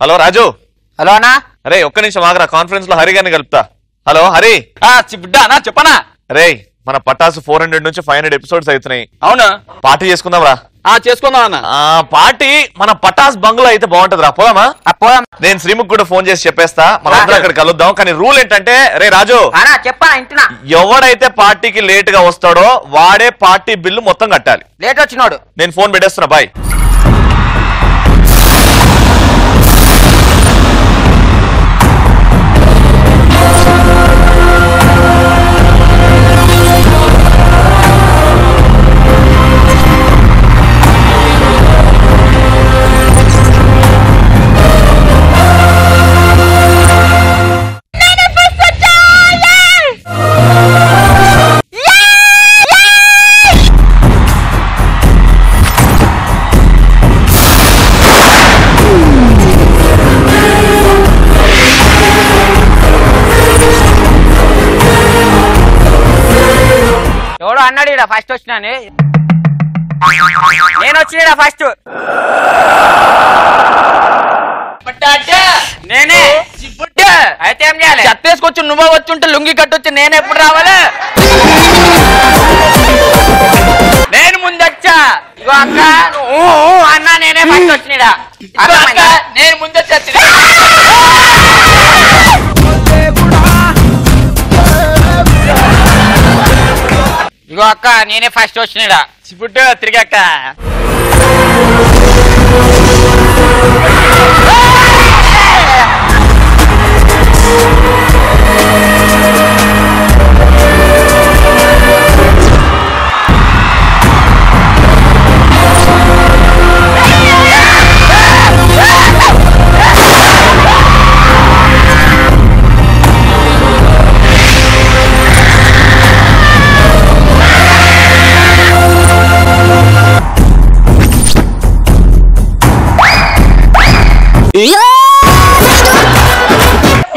Hello రాజు. Hello అన్నా. అరే ఒక్క నిమిషం ఆగరా, కాన్ఫరెన్స్ లో హరి గారిని కలుపుతా. హలో హరి. అన్నా చెప్పనా. రే మన పటాసు 400 నుంచి 500 ఎపిసోడ్స్ అవుతున్నాయి. అవునా? పార్టీ చేసుకుందాం రా. చేసుకుందాం అన్న. పార్టీ మన పటాస్ బంగ్లా అయితే బాగుంటది రా, పోదామా? పోదాం. నేను శ్రీముఖ్ కూడా ఫోన్ చేసి చెప్పేస్తా, మనందరం అక్కడ కలుద్దాం. కానీ రూల్ ఏంటంటే, రే రాజు చెప్పనా ఇంటినా, ఎవడైతే పార్టీకి లేట్ గా వస్తాడో వాడే పార్టీ బిల్లు మొత్తం కట్టాలి. లేట్ వచ్చినోడు. నేను ఫోన్ పెట్టేస్తున్నా, బాయ్. అన్నాడు ఇక్కడ ఫస్ట్ వచ్చినా, నేను వచ్చిన ఫస్ట్. నేనే అయితే ఏం చేయాలి? చెప్పేసుకొచ్చు, నువ్వు వచ్చుంటే లుంగి కట్టొచ్చు, నేను ఎప్పుడు రావాలి? నేను ముందొచ్చా. ఇగో అక్క అన్నా, నేనే ఫస్ట్ వచ్చినా. నేను ముందొచ్చా. ఇగో అక్క, నేనే ఫస్ట్ వచ్చినాడా. చిపుట్టు తిరిగాక.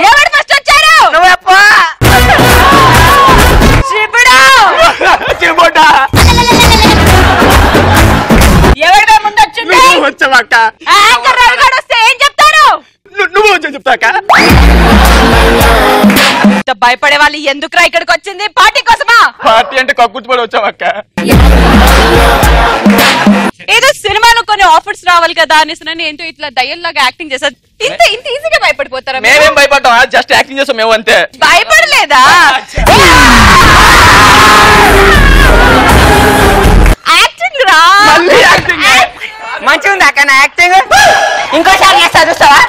ఎవరు ఫస్ట్ వచ్చారు? నువ్వెప్పా. ఎవరి ముందు వచ్చింది? వచ్చావక్క. వస్తే ఏం చెప్తాను? నువ్వు వచ్చి చెప్తాక. భయపడే వాళ్ళు ఎందుకురా ఇక్కడికి వచ్చింది? పార్టీ కోసమా? పార్టీ అంటే కక్కుర్తిపడి వచ్చావక్క. ఏదో సినిమాలో కొన్ని ఆఫర్స్ రావాలి కదా అనేసి ఏంటో ఇట్లా దయ్యంలాగా యాక్టింగ్ చేశారు. ఇంత ఈజీగా భయపడిపోతారా? మేమేం భయపడ్డాం, జస్ట్ యాక్టింగ్ చేస్తాం మేము అంతే. భయపడలేదా? యాక్టింగ్ రా. మంచిగా ఉంది అక్క నా యాక్టింగ్. ఇంకోసారి చేస్తా, చూస్తావా?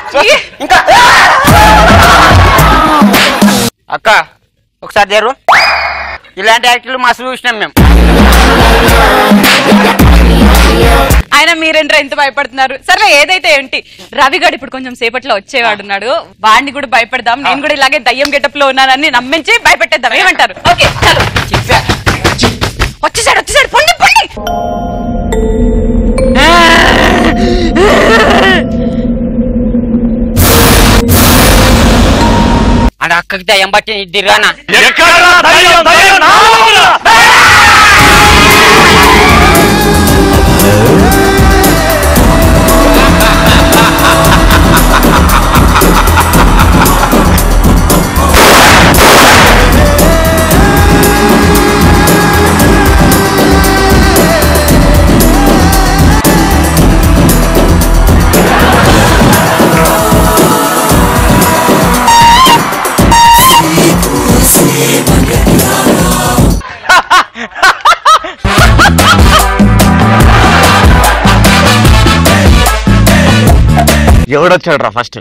ఇంకా అక్క ఒకసారి జరు. ఇలాంటి యాక్టింగ్ మస్తు చూసినాం మేము. ఆయన మీరేంట్రా ఎంత భయపడుతున్నారు? సరే ఏదైతే ఏంటి, రవి గడు ఇప్పుడు కొంచెం సేపట్లో వచ్చేవాడున్నాడు, వాడిని కూడా భయపెడదాం. నేను కూడా ఇలాగే దయ్యం గెటప్ లో ఉన్నానని నమ్మించి భయపెట్టేద్దాం. ఏమంటారు? ఓకే చలో. వచ్చేసాడు వచ్చేసాడు, పొండి పొండి. అక్కడ అక్కకి దయ్యం పట్టి తిరగానా? ఎవడొచ్చాడు రా ఫస్ట్?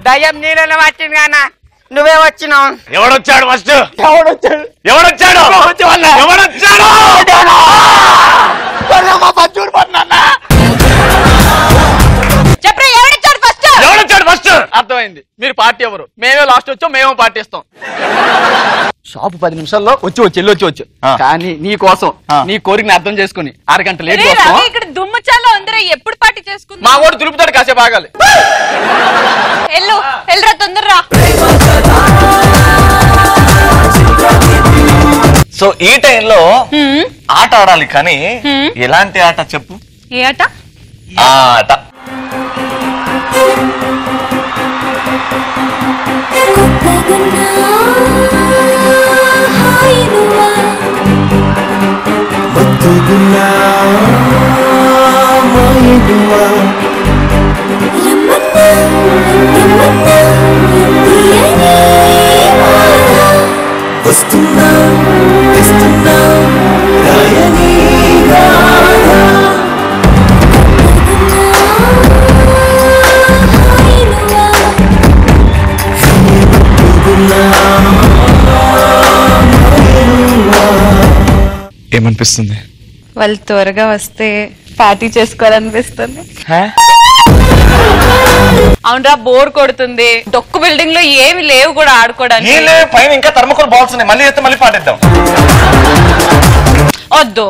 దయ్యం నీళ్ళ పట్టింది కానా, నువ్వే వచ్చినావు. ఎవడొచ్చాడు ఫస్ట్? ఎవడొచ్చాడు? ఎవడొచ్చాడు? చెప్పరా ఎవడొచ్చాడు ఫస్ట్? ఎవడొచ్చాడు ఫస్ట్? అర్థమైంది. మీరు పార్టీ ఎవరు? మేమే లాస్ట్ వచ్చాం, మేమే పార్టీ ఇస్తాం. షాప్ 10 నిమిషాల్లో వెళ్ళొచ్చు. కానీ నీ కోసం నీ కోరికని అర్థం చేసుకుని 6 గంటలు లేట్ వస్తాం. ఇక్కడ దుమ్ముచాలో అందరూ ఎప్పుడు పార్టీ చేసుకుంటాం? మా వాడు దులుపుతాడు, కాసేపు ఆగాలి. వెళ్ళరా తొందరరా. సో ఈ టైంలో ఆట ఆడాలి కానీ ఎలాంటి ఆట చెప్పు? ఏ ఆట? ఆ ఆట. ఏమనిపిస్తుంది? వాళ్ళు త్వరగా వస్తే పార్టీ చేసుకోవాలనిపిస్తుంది. అవునరా, బోర్ కొడుతుంది. డొక్కు బిల్డింగ్ లో ఏమి లేవు కూడా ఆడుకోవడానికి. పైన ఇంకా థర్మకోల్ బాల్స్ ఉన్నాయి, మళ్ళీ పాటిద్దాం. వద్దు.